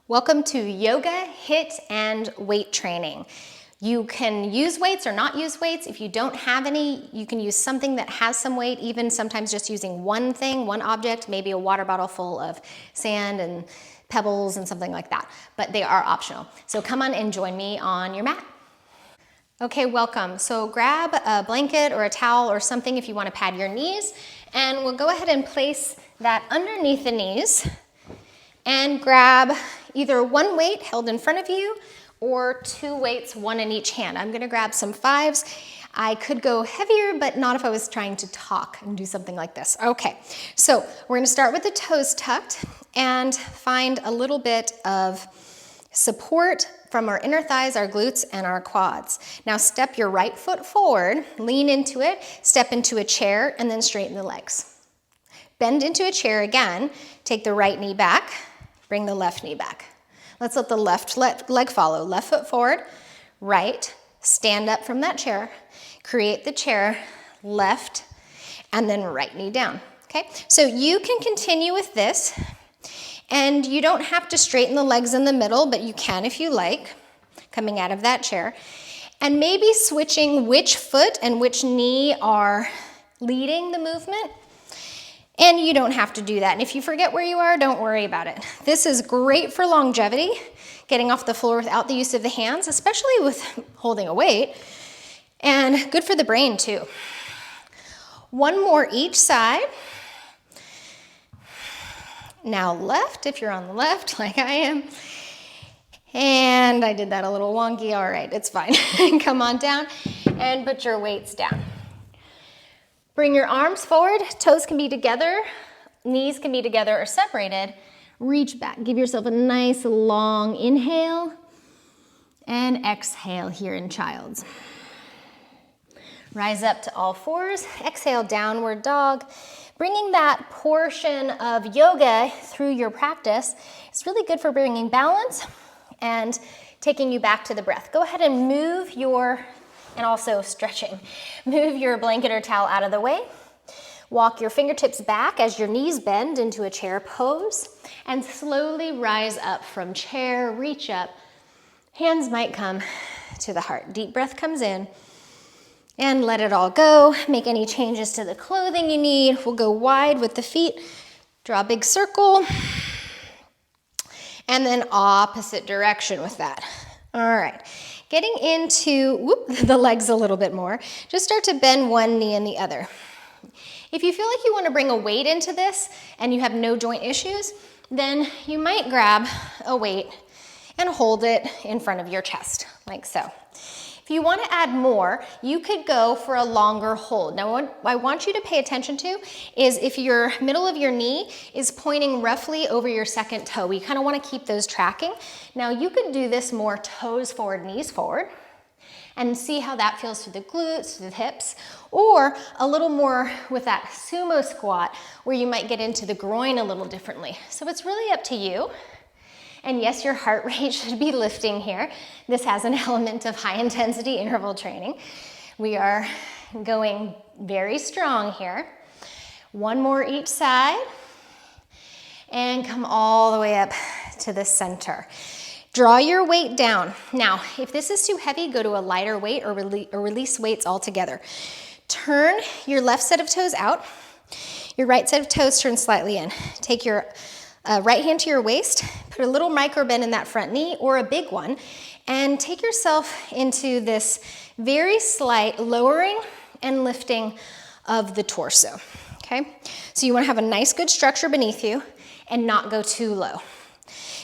Welcome to yoga, HIIT, and weight training. You can use weights or not use weights. If you don't have any, you can use something that has some weight, even sometimes just using one thing, one object, maybe a water bottle full of sand and pebbles and something like that, but they are optional. So come on and join me on your mat. Okay, welcome. So grab a blanket or a towel or something if you want to pad your knees, and we'll go ahead and place that underneath the knees and grab either one weight held in front of you or two weights, one in each hand. I'm gonna grab some 5s. I could go heavier, but not if I was trying to talk and do something like this. Okay, so we're gonna start with the toes tucked and find a little bit of support from our inner thighs, our glutes, and our quads. Now step your right foot forward, lean into it, step into a chair, and then straighten the legs. Bend into a chair again, take the right knee back, bring the left knee back. Let's let the left leg follow. Left foot forward, right, stand up from that chair, create the chair, left, and then right knee down, okay? So you can continue with this, and you don't have to straighten the legs in the middle, but you can if you like, coming out of that chair. And maybe switching which foot and which knee are leading the movement. And you don't have to do that. And if you forget where you are, don't worry about it. This is great for longevity, getting off the floor without the use of the hands, especially with holding a weight, and good for the brain too. One more each side. Now left, if you're on the left, like I am. And I did that a little wonky. All right, it's fine. Come on down and put your weights down. Bring your arms forward, toes can be together, knees can be together or separated. Reach back, give yourself a nice long inhale and exhale here in child's. Rise up to all fours, exhale, downward dog. Bringing that portion of yoga through your practice is really good for bringing balance and taking you back to the breath. Go ahead and move and also stretching. Move your blanket or towel out of the way. Walk your fingertips back as your knees bend into a chair pose, and slowly rise up from chair, reach up. Hands might come to the heart. Deep breath comes in, and let it all go. Make any changes to the clothing you need. We'll go wide with the feet. Draw a big circle, and then opposite direction with that. All right. Getting into the legs a little bit more, just start to bend one knee and the other. If you feel like you want to bring a weight into this and you have no joint issues, then you might grab a weight and hold it in front of your chest, like so. If you want to add more, you could go for a longer hold. Now, what I want you to pay attention to is if your middle of your knee is pointing roughly over your second toe. We kind of want to keep those tracking. Now, you could do this more toes forward, knees forward, and see how that feels through the glutes, through the hips, or a little more with that sumo squat where you might get into the groin a little differently. So it's really up to you. And yes, your heart rate should be lifting here. This has an element of high intensity interval training. We are going very strong here. One more each side. And come all the way up to the center. Draw your weight down. Now, if this is too heavy, go to a lighter weight or release weights altogether. Turn your left set of toes out. Your right set of toes turn slightly in. Take your right hand to your waist, put a little micro bend in that front knee or a big one, and take yourself into this very slight lowering and lifting of the torso, okay? So you wanna have a nice good structure beneath you and not go too low,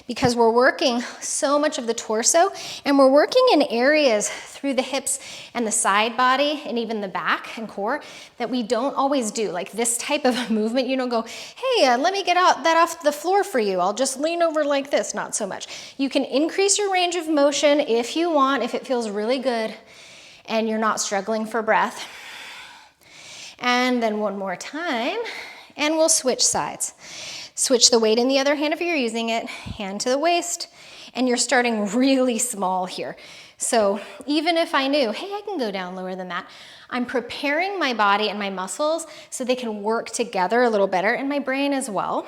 because we're working so much of the torso and we're working in areas through the hips and the side body and even the back and core that we don't always do. Like this type of movement, you don't go, hey, let me get that off the floor for you. I'll just lean over like this, not so much. You can increase your range of motion if you want, if it feels really good and you're not struggling for breath. And then one more time, and we'll switch sides. Switch the weight in the other hand if you're using it, hand to the waist, and you're starting really small here. So even if I knew, hey, I can go down lower than that, I'm preparing my body and my muscles so they can work together a little better, and my brain as well.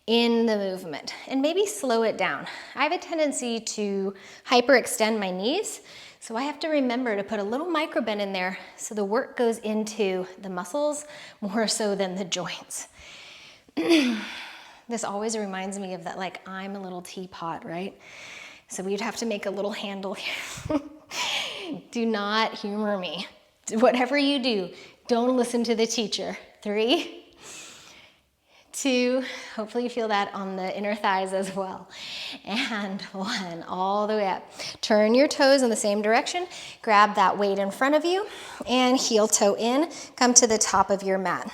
in the movement, and maybe slow it down. I have a tendency to hyperextend my knees, so I have to remember to put a little micro bend in there so the work goes into the muscles more so than the joints. This always reminds me of that, like, I'm a little teapot, right? So we'd have to make a little handle here. Do not humor me. Whatever you do, don't listen to the teacher. 3, 2, hopefully you feel that on the inner thighs as well. And 1, all the way up. Turn your toes in the same direction. Grab that weight in front of you and heel toe in. Come to the top of your mat.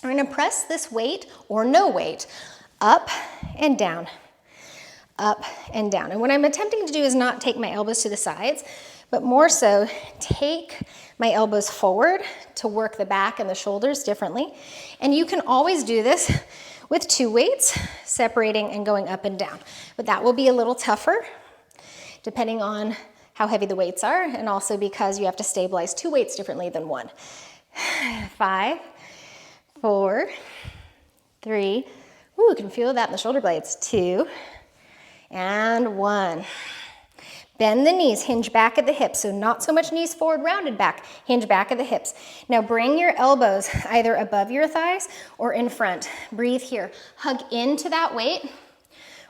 We're gonna press this weight, or no weight, up and down, up and down. And what I'm attempting to do is not take my elbows to the sides, but more so take my elbows forward to work the back and the shoulders differently. And you can always do this with 2 weights, separating and going up and down. But that will be a little tougher, depending on how heavy the weights are, and also because you have to stabilize 2 weights differently than 1. 5, 4, 3, ooh, you can feel that in the shoulder blades. 2, and 1. Bend the knees, hinge back at the hips. So not so much knees forward, rounded back, hinge back at the hips. Now bring your elbows either above your thighs or in front. Breathe here. Hug into that weight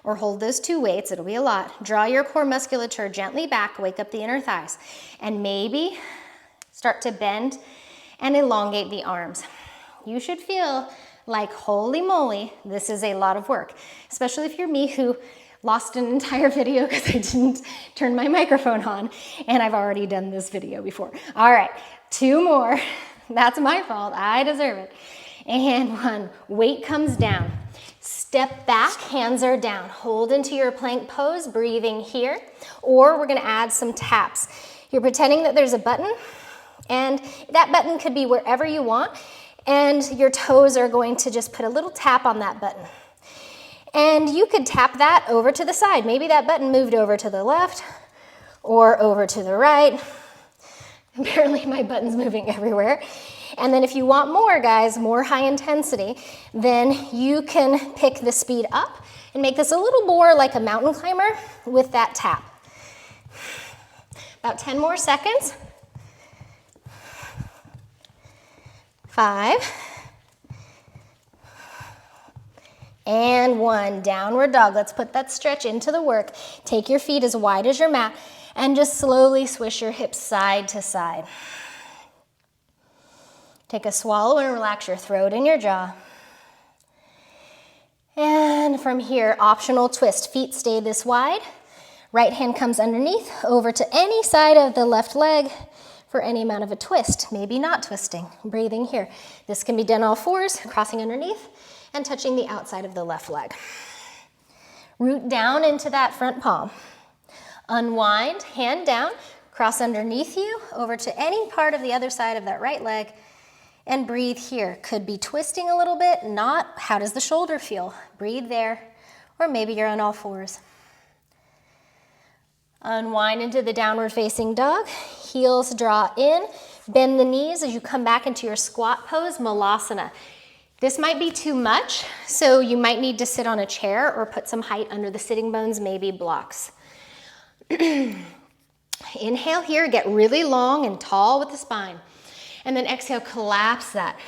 or hold those 2 weights. It'll be a lot. Draw your core musculature gently back, wake up the inner thighs. And maybe start to bend and elongate the arms. You should feel like, holy moly, this is a lot of work, especially if you're me who lost an entire video because I didn't turn my microphone on, and I've already done this video before. All right, 2 more. That's my fault, I deserve it. And 1, weight comes down. Step back, hands are down. Hold into your plank pose, breathing here, or we're gonna add some taps. You're pretending that there's a button, and that button could be wherever you want, and your toes are going to just put a little tap on that button. And you could tap that over to the side. Maybe that button moved over to the left or over to the right. Apparently my button's moving everywhere. And then if you want more, guys, more high intensity, then you can pick the speed up and make this a little more like a mountain climber with that tap. About 10 more seconds. 5. And 1, downward dog. Let's put that stretch into the work. Take your feet as wide as your mat and just slowly swish your hips side to side. Take a swallow and relax your throat and your jaw. And from here, optional twist. Feet stay this wide. Right hand comes underneath, over to any side of the left leg for any amount of a twist. Maybe not twisting. Breathing here. This can be done all 4s, crossing underneath and touching the outside of the left leg. Root down into that front palm. Unwind, hand down, cross underneath you, over to any part of the other side of that right leg, and breathe here. Could be twisting a little bit, not. How does the shoulder feel? Breathe there, or maybe you're on all 4s. Unwind into the downward facing dog. Heels draw in, bend the knees as you come back into your squat pose, Malasana. This might be too much, so you might need to sit on a chair or put some height under the sitting bones, maybe blocks. Inhale here, get really long and tall with the spine. And then exhale, collapse that.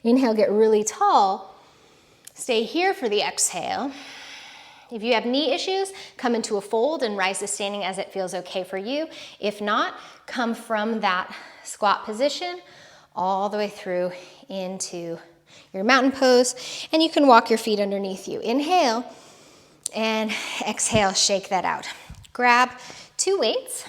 Inhale, get really tall. Stay here for the exhale. If you have knee issues, come into a fold and rise to standing as it feels okay for you. If not, come from that squat position all the way through into your mountain pose, and you can walk your feet underneath you. Inhale, and exhale, shake that out. Grab 2 weights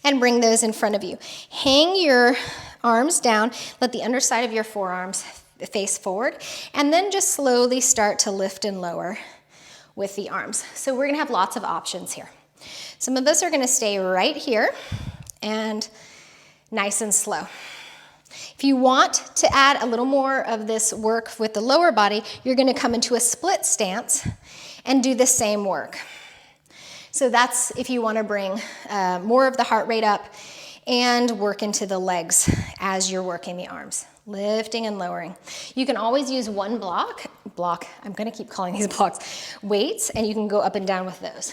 and bring those in front of you. Hang your arms down, let the underside of your forearms face forward, and then just slowly start to lift and lower with the arms. So we're gonna have lots of options here. Some of us are gonna stay right here and nice and slow. If you want to add a little more of this work with the lower body, you're going to come into a split stance and do the same work. So that's if you want to bring more of the heart rate up and work into the legs as you're working the arms. lifting and lowering. You can always use one block, I'm gonna keep calling these blocks, weights, and you can go up and down with those.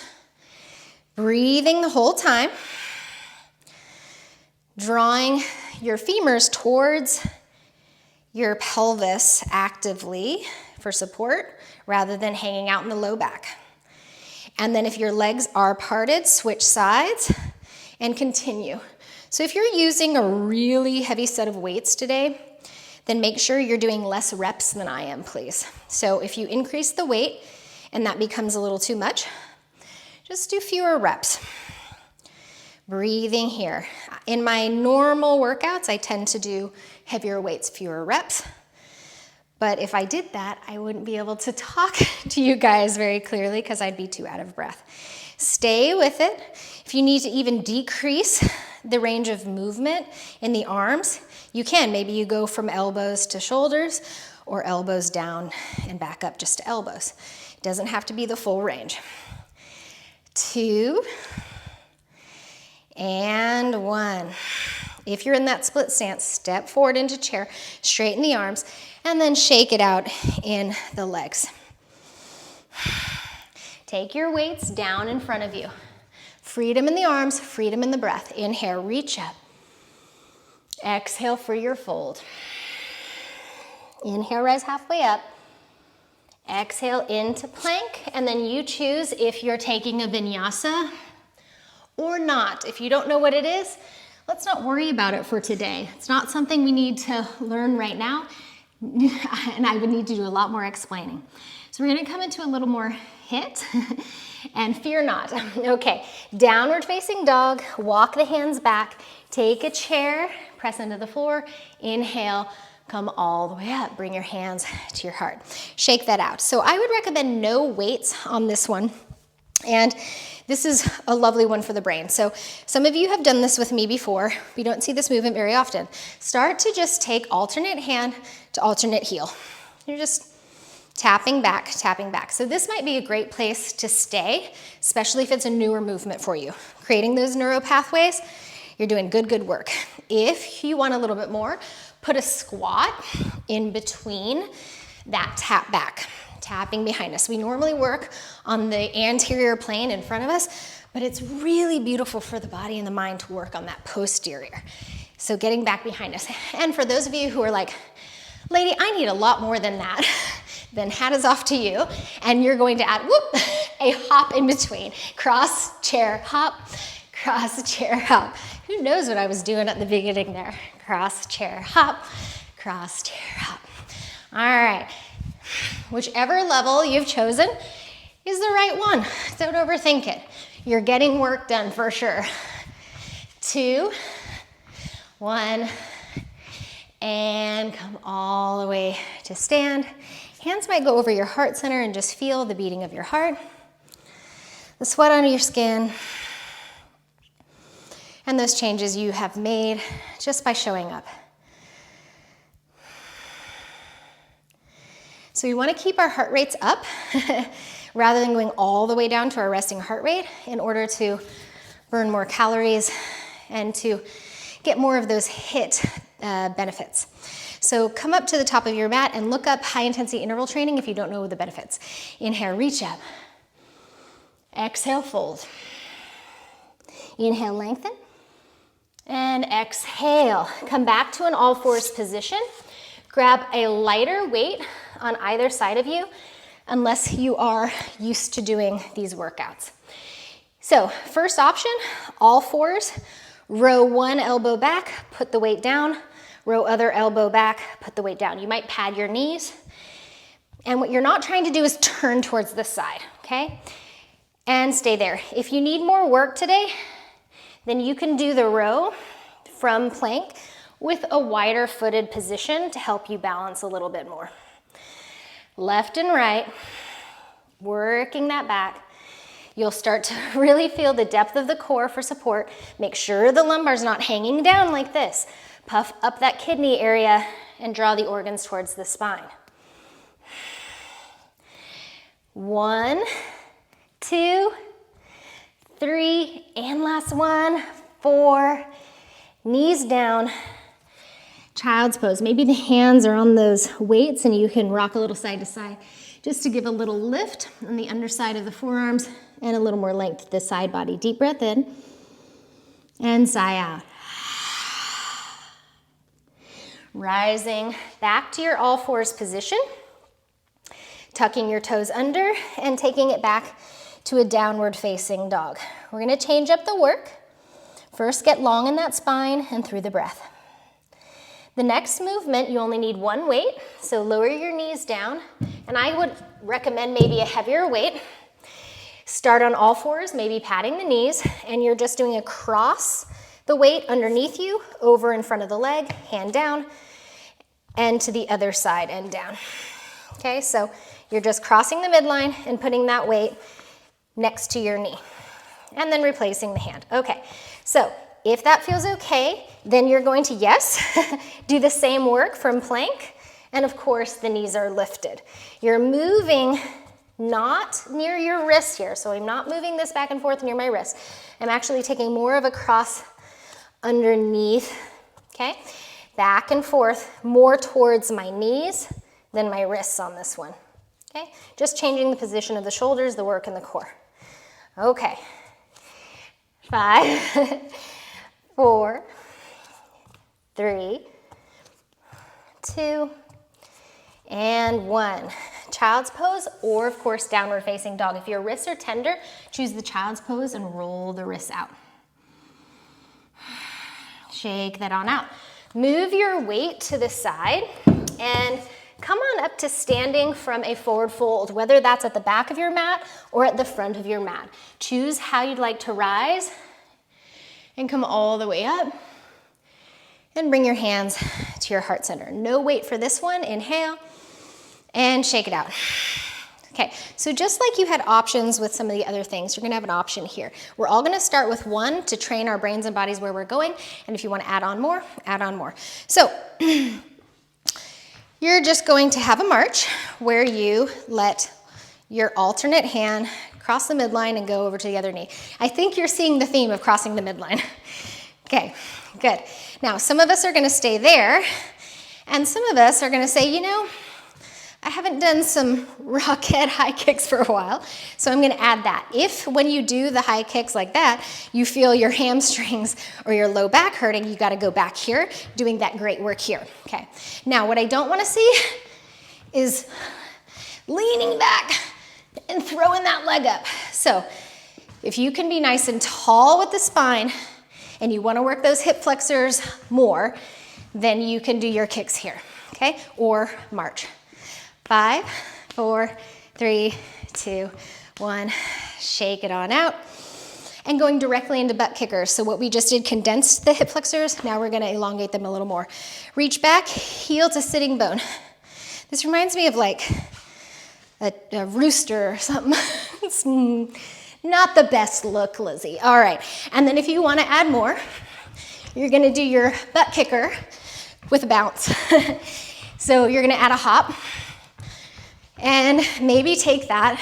Breathing the whole time, drawing your femurs towards your pelvis actively for support rather than hanging out in the low back. And then if your legs are parted, switch sides and continue. So if you're using a really heavy set of weights today, then make sure you're doing less reps than I am, please. So if you increase the weight and that becomes a little too much, just do fewer reps. Breathing here. In my normal workouts, I tend to do heavier weights, fewer reps. But if I did that, I wouldn't be able to talk to you guys very clearly because I'd be too out of breath. Stay with it. If you need to even decrease the range of movement in the arms, you can. Maybe you go from elbows to shoulders or elbows down and back up just to elbows. It doesn't have to be the full range. 2 and 1. If you're in that split stance, step forward into chair, straighten the arms, and then shake it out in the legs. Take your weights down in front of you. Freedom in the arms, freedom in the breath. Inhale, reach up. Exhale for your fold. Inhale, rise halfway up. Exhale into plank, and then you choose if you're taking a vinyasa or not. If you don't know what it is, let's not worry about it for today. It's not something we need to learn right now, and I would need to do a lot more explaining. So we're gonna come into a little more HIIT, and fear not. Okay, downward facing dog, walk the hands back, take a chair, press into the floor, inhale, come all the way up, bring your hands to your heart. Shake that out. So I would recommend no weights on this one, and this is a lovely one for the brain. So some of you have done this with me before. We don't see this movement very often. Start to just take alternate hand to alternate heel. You're just tapping back, tapping back. So this might be a great place to stay, especially if it's a newer movement for you. Creating those neural pathways, you're doing good work. If you want a little bit more, put a squat in between that tap back, tapping behind us. We normally work on the anterior plane in front of us, but it's really beautiful for the body and the mind to work on that posterior. So getting back behind us. And for those of you who are like, lady, I need a lot more than that, then hat is off to you, and you're going to add, a hop in between. Cross, chair, hop, cross, chair, hop. Who knows what I was doing at the beginning there? Cross, chair, hop, cross, chair, hop. All right. Whichever level you've chosen is the right one. Don't overthink it. You're getting work done for sure. 2, 1, and come all the way to stand. Hands might go over your heart center and just feel the beating of your heart, the sweat under your skin, and those changes you have made just by showing up. So we want to keep our heart rates up rather than going all the way down to our resting heart rate in order to burn more calories and to get more of those HIIT benefits. So come up to the top of your mat and look up high intensity interval training if you don't know the benefits. Inhale, reach up. Exhale, fold. Inhale, lengthen. And exhale. Come back to an all fours position. Grab a lighter weight on either side of you unless you are used to doing these workouts. So first option, all fours. Row one elbow back, put the weight down. Row other elbow back, put the weight down. You might pad your knees. And what you're not trying to do is turn towards this side, okay? And stay there. If you need more work today, then you can do the row from plank with a wider footed position to help you balance a little bit more. Left and right, working that back. You'll start to really feel the depth of the core for support. Make sure the lumbar's not hanging down like this. Puff up that kidney area and draw the organs towards the spine. 1, 2, 3, and last one, 4. Knees down. child's pose. Maybe the hands are on those weights and you can rock a little side to side just to give a little lift on the underside of the forearms and a little more length to the side body. Deep breath in and sigh out. Rising back to your all fours position, tucking your toes under and taking it back to a downward facing dog. We're gonna change up the work. First, get long in that spine and through the breath. The next movement, you only need one weight, so lower your knees down, and I would recommend maybe a heavier weight. Start on all fours, maybe patting the knees, and you're just doing across the weight underneath you, over in front of the leg, hand down, and to the other side and down. Okay, so you're just crossing the midline and putting that weight next to your knee, and then replacing the hand. Okay, so if that feels okay, then you're going to, yes, do the same work from plank, and of course the knees are lifted. You're moving not near your wrist here, so I'm not moving this back and forth near my wrist. I'm actually taking more of a cross underneath, okay? Back and forth, more towards my knees than my wrists on this one, okay? Just changing the position of the shoulders, the work, and the core. Okay, 5, 4, 3, 2, and 1. Child's pose, or of course, downward facing dog. If your wrists are tender, choose the child's pose and roll the wrists out. Shake that on out. Move your weight to the side and come on up to standing from a forward fold, whether that's at the back of your mat or at the front of your mat. Choose how you'd like to rise and come all the way up and bring your hands to your heart center. No weight for this one. Inhale and shake it out. Okay, so just like you had options with some of the other things, you're gonna have an option here. We're all gonna start with one to train our brains and bodies where we're going, and if you wanna add on more, add on more. So, you're just going to have a march where you let your alternate hand cross the midline and go over to the other knee. I think you're seeing the theme of crossing the midline. Okay, good. Now, some of us are gonna stay there, and some of us are gonna say, you know, I haven't done some rocket high kicks for a while, so I'm gonna add that. If when you do the high kicks like that, you feel your hamstrings or your low back hurting, you gotta go back here, doing that great work here, okay? Now, what I don't wanna see is leaning back and throwing that leg up. So, if you can be nice and tall with the spine, and you wanna work those hip flexors more, then you can do your kicks here, okay? Or march. 5, 4, 3, 2, 1. Shake it on out. And going directly into butt kickers. So what we just did, condensed the hip flexors. Now we're gonna elongate them a little more. Reach back, heel to sitting bone. This reminds me of like a rooster or something. It's not the best look, Lizzie. All right, and then if you wanna add more, you're gonna do your butt kicker with a bounce. So you're gonna add a hop, and maybe take that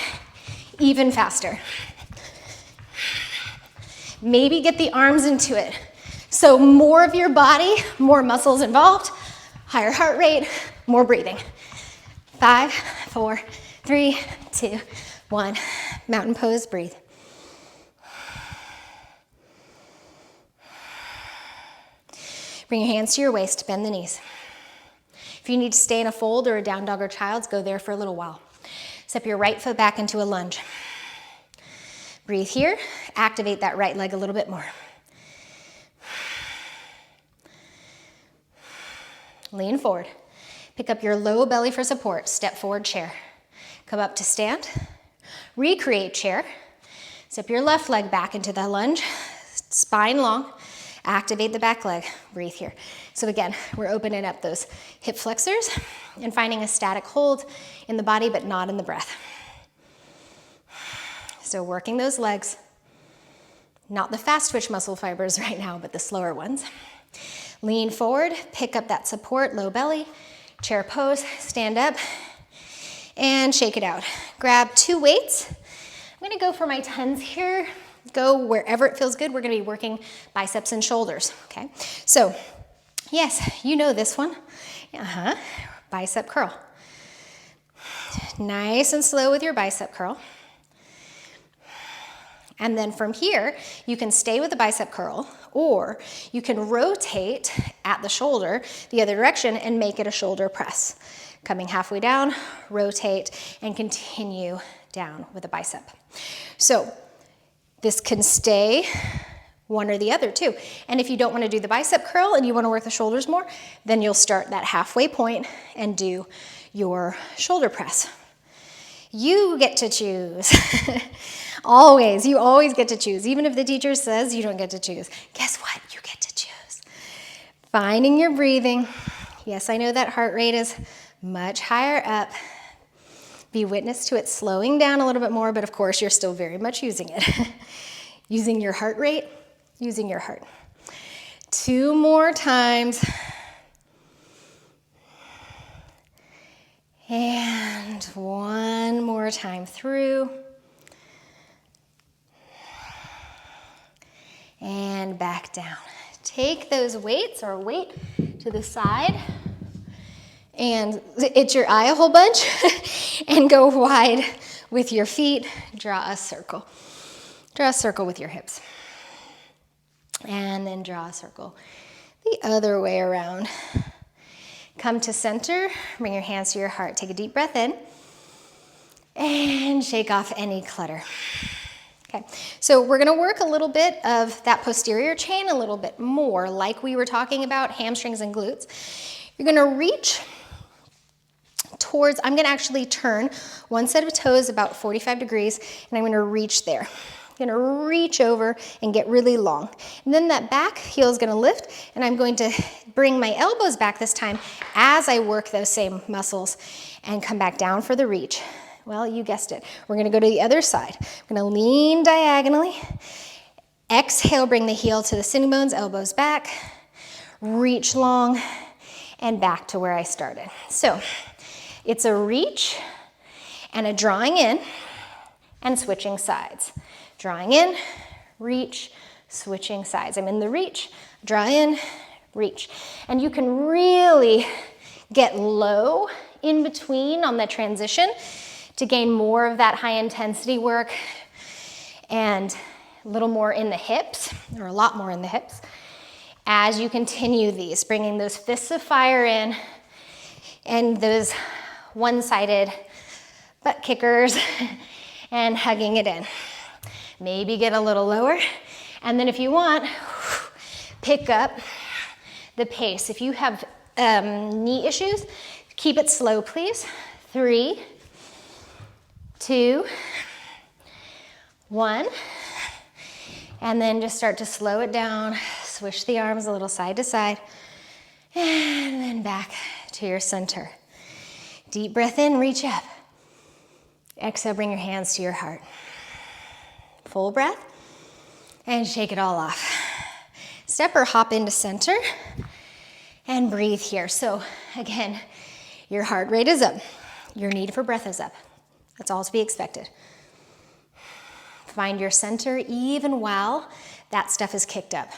even faster. Maybe get the arms into it. So more of your body, more muscles involved, higher heart rate, more breathing. 5, 4, 3, 2, 1. Mountain pose, breathe. Bring your hands to your waist, bend the knees. If you need to stay in a fold or a down dog or child's, go there for a little while. Step your right foot back into a lunge. Breathe here, activate that right leg a little bit more. Lean forward. Pick up your low belly for support. Step forward, chair. Come up to stand. Recreate chair. Step your left leg back into the lunge. Spine long. Activate the back leg. Breathe here. So again, we're opening up those hip flexors and finding a static hold in the body, but not in the breath. So working those legs, not the fast twitch muscle fibers right now, but the slower ones. Lean forward, pick up that support, low belly, chair pose, stand up, and shake it out. Grab 2 weights. I'm gonna go for my 10s here. Go wherever it feels good. We're gonna be working biceps and shoulders, okay? So Yes, you know this one. Bicep curl. Nice and slow with your bicep curl. And then from here, you can stay with the bicep curl, or you can rotate at the shoulder the other direction and make it a shoulder press. Coming halfway down, rotate, and continue down with the bicep. So this can stay one or the other too. And if you don't want to do the bicep curl and you want to work the shoulders more, then you'll start that halfway point and do your shoulder press. You get to choose. Always, you always get to choose. Even if the teacher says you don't get to choose. Guess what? You get to choose. Finding your breathing. Yes, I know that heart rate is much higher up. Be witness to it slowing down a little bit more, but of course you're still very much using it. Using your heart rate, using your heart. 2 more times. And 1 more time through. And back down. Take those weights or weight to the side and itch your eye a whole bunch and go wide with your feet. Draw a circle. Draw a circle with your hips. And then draw a circle the other way around. Come to center, bring your hands to your heart. Take a deep breath in and shake off any clutter. Okay, so we're gonna work a little bit of that posterior chain a little bit more, like we were talking about hamstrings and glutes. You're gonna reach towards, I'm gonna actually turn one set of toes about 45 degrees, and I'm gonna reach there. I'm gonna reach over and get really long. And then that back heel is gonna lift, and I'm going to bring my elbows back this time as I work those same muscles and come back down for the reach. Well, you guessed it. We're gonna go to the other side. I'm gonna lean diagonally. Exhale, bring the heel to the sitting bones, elbows back. Reach long and back to where I started. So it's a reach and a drawing in and switching sides. Drawing in, reach, switching sides. I'm in the reach, draw in, reach. And you can really get low in between on the transition to gain more of that high intensity work and a little more in the hips, or a lot more in the hips, as you continue these, bringing those fists of fire in and those one-sided butt kickers and hugging it in. Maybe get a little lower, and then if you want, pick up the pace. If you have knee issues, keep it slow, please. 3, 2, 1, and then just start to slow it down. Swish the arms a little side to side, and then back to your center. Deep breath in, reach up. Exhale, bring your hands to your heart. Full breath, and shake it all off. Step or hop into center, and breathe here. So again, your heart rate is up. Your need for breath is up. That's all to be expected. Find your center even while that stuff is kicked up.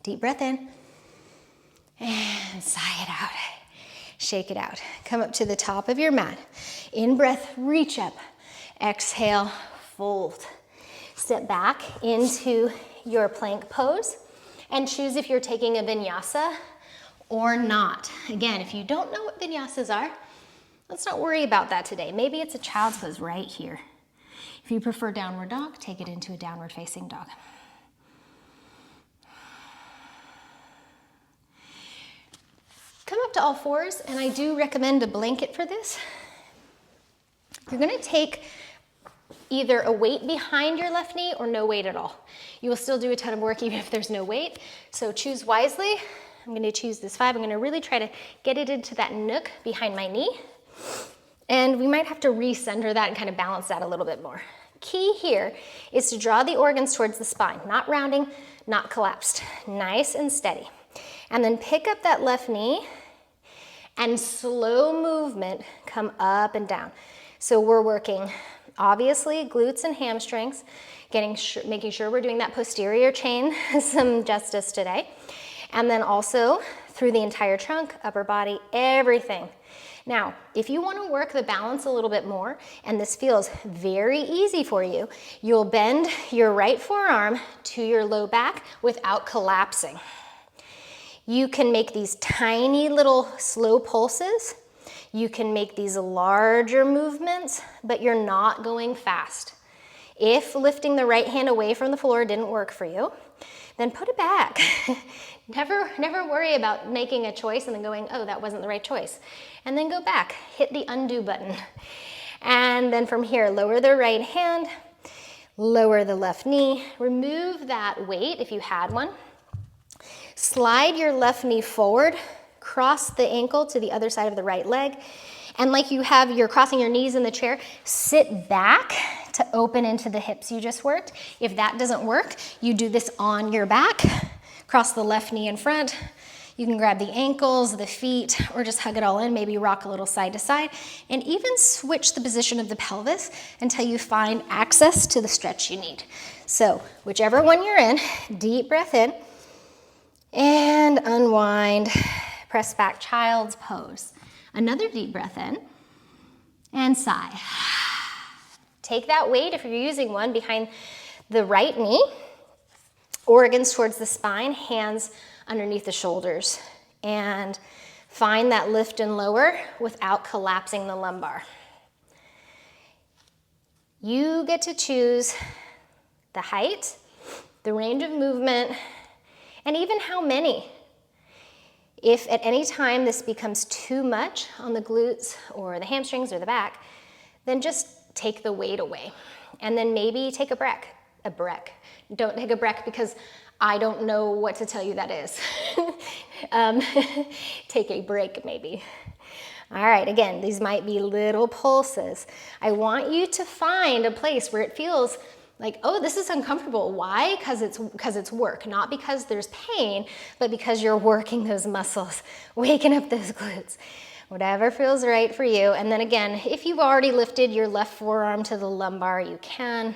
Deep breath in, and sigh it out. Shake it out. Come up to the top of your mat. In breath, reach up. Exhale, fold. Step back into your plank pose and choose if you're taking a vinyasa or not. Again, if you don't know what vinyasas are, let's not worry about that today. Maybe it's a child's pose right here. If you prefer downward dog, take it into a downward facing dog. Come up to all fours, and I do recommend a blanket for this. You're gonna take either a weight behind your left knee or no weight at all. You will still do a ton of work even if there's no weight, so choose wisely. I'm gonna choose this 5. I'm gonna really try to get it into that nook behind my knee, and we might have to recenter that and kind of balance that a little bit more. Key here is to draw the organs towards the spine, not rounding, not collapsed. Nice and steady. And then pick up that left knee and slow movement come up and down. So we're working Obviously, glutes and hamstrings, making sure we're doing that posterior chain some justice today. And then also through the entire trunk, upper body, everything. Now, if you want to work the balance a little bit more, and this feels very easy for you, you'll bend your right forearm to your low back without collapsing. You can make these tiny little slow pulses. You can make these larger movements, but you're not going fast. If lifting the right hand away from the floor didn't work for you, then put it back. Never worry about making a choice and then going, oh, that wasn't the right choice. And then go back, hit the undo button. And then from here, lower the right hand, lower the left knee, remove that weight if you had one. Slide your left knee forward, cross the ankle to the other side of the right leg. And like you're crossing your knees in the chair, sit back to open into the hips you just worked. If that doesn't work, you do this on your back. Cross the left knee in front. You can grab the ankles, the feet, or just hug it all in, maybe rock a little side to side, and even switch the position of the pelvis until you find access to the stretch you need. So whichever one you're in, deep breath in, and unwind, press back, child's pose. Another deep breath in, and sigh. Take that weight, if you're using one, behind the right knee, organs towards the spine, hands underneath the shoulders, and find that lift and lower without collapsing the lumbar. You get to choose the height, the range of movement, and even how many. If at any time this becomes too much on the glutes or the hamstrings or the back, then just take the weight away. And then maybe take a break. Don't take a break because I don't know what to tell you that is. Take a break maybe. All right, again, these might be little pulses. I want you to find a place where it feels like, oh, this is uncomfortable. Why? Because it's work, not because there's pain, but because you're working those muscles, waking up those glutes. Whatever feels right for you. And then again, if you've already lifted your left forearm to the lumbar, you can.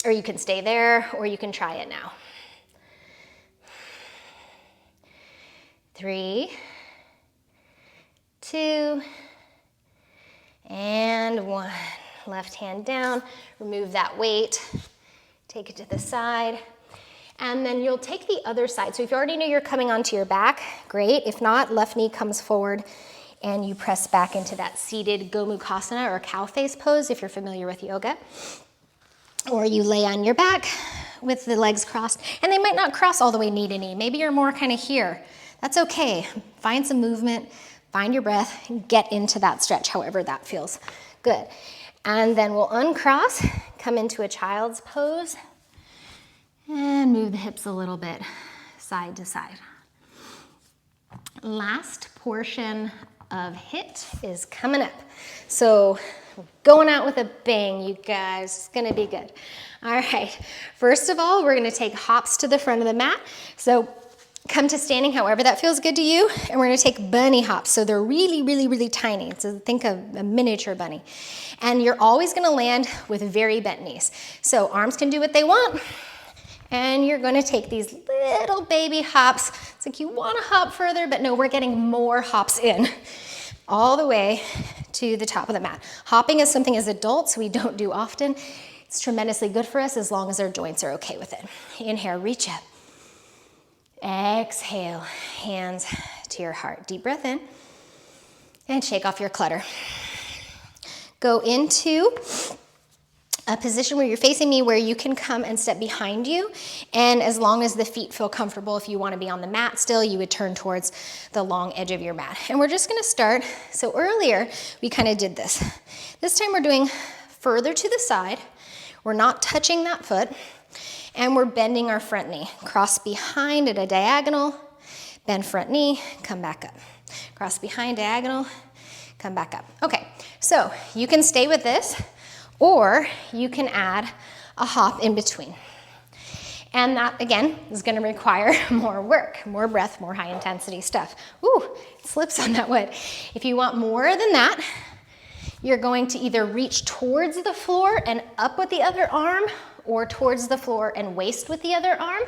Or you can stay there, or you can try it now. 3, 2, and 1. Left hand down, remove that weight, take it to the side, and then you'll take the other side. So if you already know you're coming onto your back, great. If not, left knee comes forward and you press back into that seated Gomukhasana or cow face pose if you're familiar with yoga. Or you lay on your back with the legs crossed, and they might not cross all the way knee to knee. Maybe you're more kind of here. That's okay. Find some movement, find your breath, and get into that stretch, however that feels good. And then we'll uncross, come into a child's pose, and move the hips a little bit side to side. Last portion of Hiit is coming up. So going out with a bang, you guys. It's gonna be good. All right, first of all, we're gonna take hops to the front of the mat. So come to standing however that feels good to you, and we're gonna take bunny hops. So they're really, really, really tiny. So think of a miniature bunny. And you're always gonna land with very bent knees. So arms can do what they want, and you're gonna take these little baby hops. It's like you wanna hop further, but no, we're getting more hops in, all the way to the top of the mat. Hopping is something as adults we don't do often. It's tremendously good for us as long as our joints are okay with it. Inhale, reach up. Exhale, hands to your heart. Deep breath in and shake off your clutter. Go into a position where you're facing me, where you can come and step behind you. And as long as the feet feel comfortable, if you want to be on the mat still, you would turn towards the long edge of your mat. And we're just going to start. So earlier, we kind of did this. This time we're doing further to the side. We're not touching that foot. And we're bending our front knee. Cross behind at a diagonal, bend front knee, come back up. Cross behind, diagonal, come back up. Okay, so you can stay with this, or you can add a hop in between. And that, again, is gonna require more work, more breath, more high intensity stuff. Ooh, it slips on that wood. If you want more than that, you're going to either reach towards the floor and up with the other arm, or towards the floor and waist with the other arm,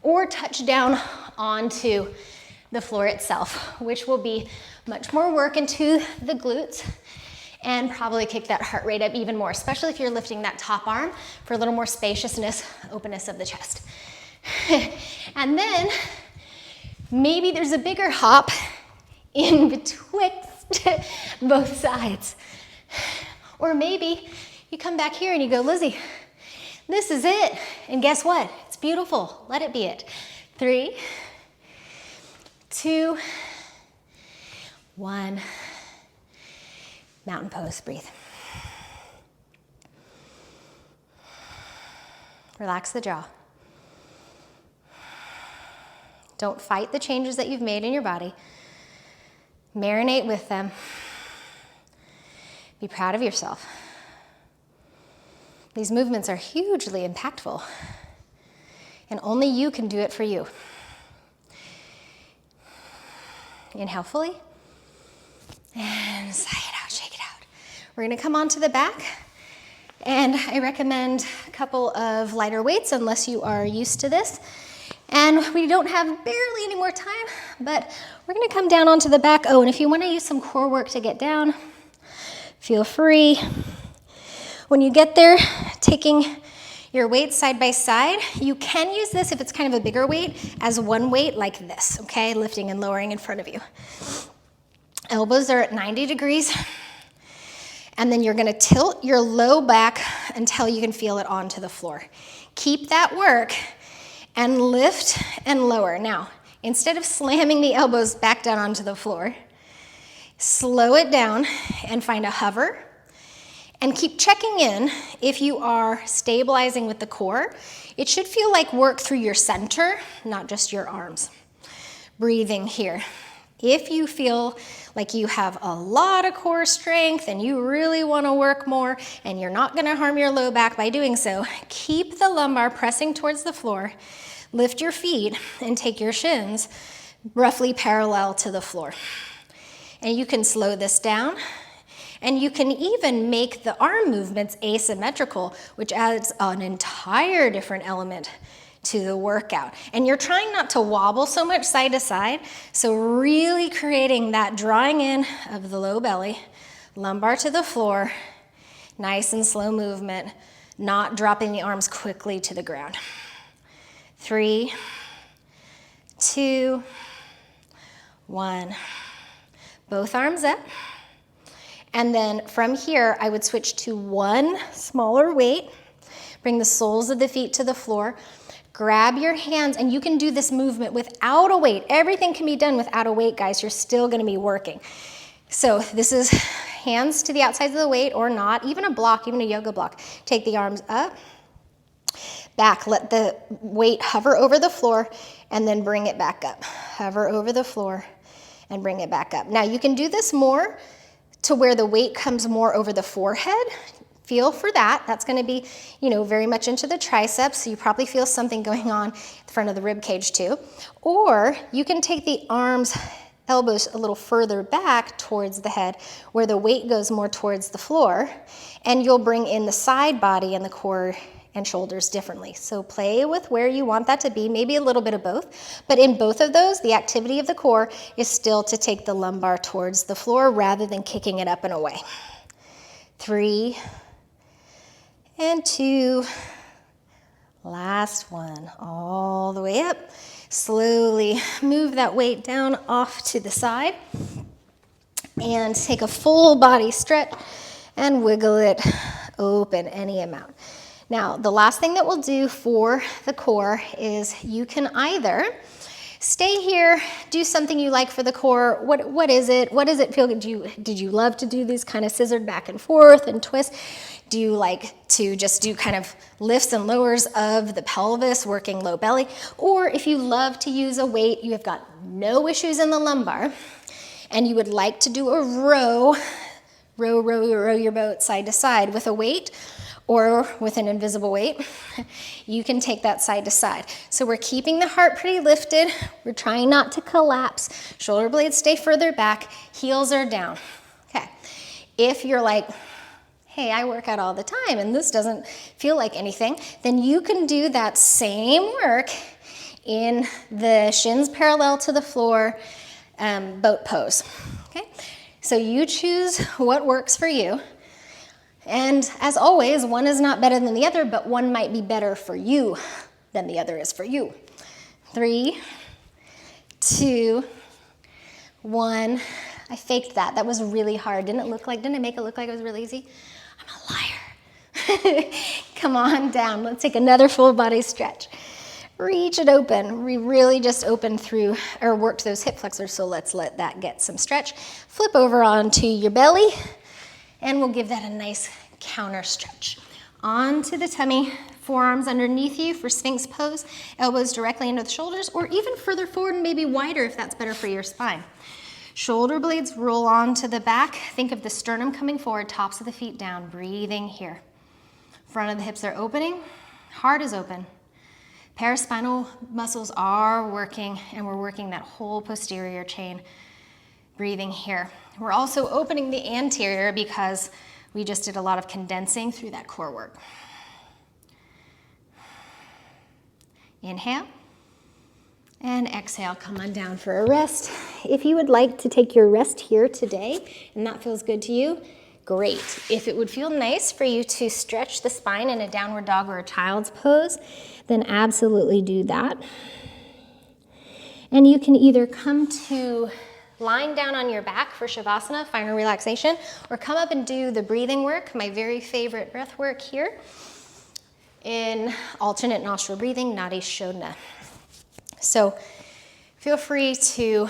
or touch down onto the floor itself, which will be much more work into the glutes and probably kick that heart rate up even more, especially if you're lifting that top arm for a little more spaciousness, openness of the chest. And then maybe there's a bigger hop in betwixt both sides. Or maybe you come back here and you go, Lizzie, this is it. And guess what? It's beautiful. Let it be it. 3, 2, 1. Mountain pose, breathe. Relax the jaw. Don't fight the changes that you've made in your body. Marinate with them. Be proud of yourself. These movements are hugely impactful, and only you can do it for you. Inhale fully, and sigh it out, shake it out. We're gonna come onto the back, and I recommend a couple of lighter weights unless you are used to this. And we don't have barely any more time, but we're gonna come down onto the back. Oh, and if you wanna use some core work to get down, feel free. When you get there, taking your weights side by side, you can use this if it's kind of a bigger weight as one weight like this, okay? Lifting and lowering in front of you. Elbows are at 90 degrees. And then you're gonna tilt your low back until you can feel it onto the floor. Keep that work and lift and lower. Now, instead of slamming the elbows back down onto the floor, slow it down and find a hover. And keep checking in if you are stabilizing with the core. It should feel like work through your center, not just your arms. Breathing here. If you feel like you have a lot of core strength and you really want to work more and you're not going to harm your low back by doing so, keep the lumbar pressing towards the floor, lift your feet, and take your shins roughly parallel to the floor. And you can slow this down. And you can even make the arm movements asymmetrical, which adds an entire different element to the workout. And you're trying not to wobble so much side to side, so really creating that drawing in of the low belly, lumbar to the floor, nice and slow movement, not dropping the arms quickly to the ground. 3, 2, 1. Both arms up. And then from here, I would switch to one smaller weight, bring the soles of the feet to the floor, grab your hands, and you can do this movement without a weight. Everything can be done without a weight, guys. You're still gonna be working. So this is hands to the outsides of the weight or not, even a block, even a yoga block. Take the arms up, back, let the weight hover over the floor, and then bring it back up. Hover over the floor and bring it back up. Now you can do this more to where the weight comes more over the forehead. Feel for that. That's gonna be, very much into the triceps. So you probably feel something going on in front of the rib cage too. Or you can take the arms, elbows a little further back towards the head where the weight goes more towards the floor, and you'll bring in the side body and the core and shoulders differently. So play with where you want that to be, maybe a little bit of both. But in both of those, the activity of the core is still to take the lumbar towards the floor rather than kicking it up and away. 3 and 2. Last one, all the way up. Slowly move that weight down off to the side and take a full body stretch and wiggle it open any amount. Now, the last thing that we'll do for the core is you can either stay here, do something you like for the core. What is it? What does it feel? Did you love to do these kind of scissored back and forth and twists? Do you like to just do kind of lifts and lowers of the pelvis, working low belly? Or if you love to use a weight, you have got no issues in the lumbar, and you would like to do a row your boat side to side with a weight, or with an invisible weight, you can take that side to side. So we're keeping the heart pretty lifted. We're trying not to collapse. Shoulder blades stay further back. Heels are down. Okay. If you're like, hey, I work out all the time and this doesn't feel like anything, then you can do that same work in the shins parallel to the floor boat pose, okay? So you choose what works for you. And as always, one is not better than the other, but one might be better for you than the other is for you. 3, 2, 1. I faked that. That was really hard. Didn't it make it look like it was really easy? I'm a liar. Come on down. Let's take another full body stretch. Reach it open. We really just opened through or worked those hip flexors, so let's let that get some stretch. Flip over onto your belly, and we'll give that a nice counter stretch. Onto the tummy, forearms underneath you for Sphinx pose, elbows directly into the shoulders, or even further forward and maybe wider if that's better for your spine. Shoulder blades roll onto the back. Think of the sternum coming forward, tops of the feet down, breathing here. Front of the hips are opening, heart is open. Paraspinal muscles are working, and we're working that whole posterior chain, breathing here. We're also opening the anterior because we just did a lot of condensing through that core work. Inhale. And exhale, come on down for a rest. If you would like to take your rest here today, and that feels good to you, great. If it would feel nice for you to stretch the spine in a downward dog or a child's pose, then absolutely do that. And you can either come to lying down on your back for Shavasana, final relaxation, or come up and do the breathing work, my very favorite breath work here, in alternate nostril breathing, Nadi Shodhana. So feel free to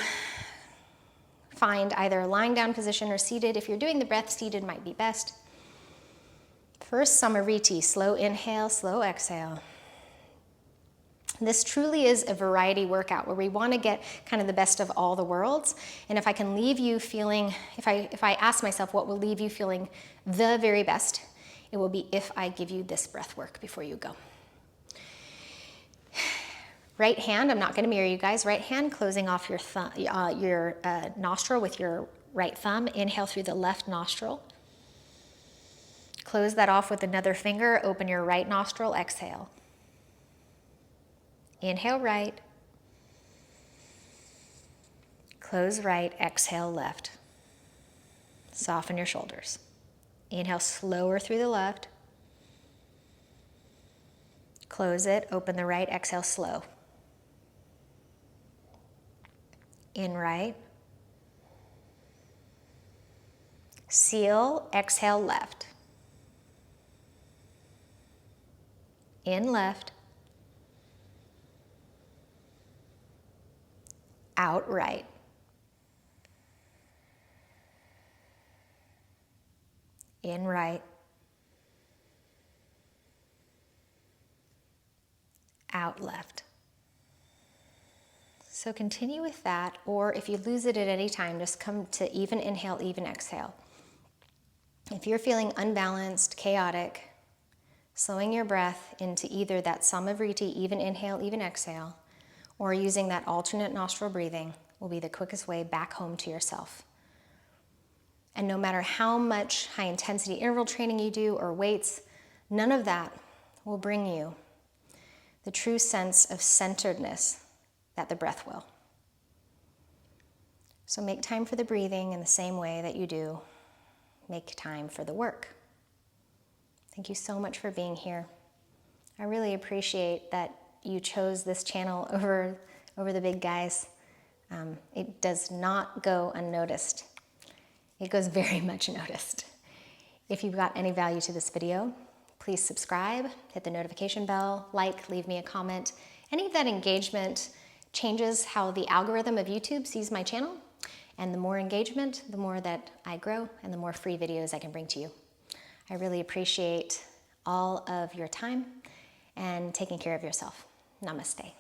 find either a lying down position or seated. If you're doing the breath, seated might be best. First, Samariti, slow inhale, slow exhale. This truly is a variety workout where we want to get kind of the best of all the worlds. And if I can leave you feeling, if I ask myself what will leave you feeling the very best, it will be if I give you this breath work before you go. Right hand, I'm not going to mirror you guys. Right hand closing off your nostril with your right thumb. Inhale through the left nostril. Close that off with another finger. Open your right nostril. Exhale. Inhale right. Close right. Exhale left. Soften your shoulders. Inhale slower through the left. Close it. Open the right. Exhale slow. In right. Seal, exhale left. In left. Out right. In right. Out left. So continue with that, or if you lose it at any time, just come to even inhale, even exhale. If you're feeling unbalanced, chaotic, slowing your breath into either that Samavriti, even inhale, even exhale, or using that alternate nostril breathing will be the quickest way back home to yourself. And no matter how much high intensity interval training you do or weights, none of that will bring you the true sense of centeredness that the breath will. So make time for the breathing in the same way that you do make time for the work. Thank you so much for being here. I really appreciate that you chose this channel over the big guys. It does not go unnoticed. It goes very much noticed. If you've got any value to this video, please subscribe, hit the notification bell, like, leave me a comment. Any of that engagement changes how the algorithm of YouTube sees my channel, and the more engagement, the more that I grow and the more free videos I can bring to you. I really appreciate all of your time and taking care of yourself. Namaste.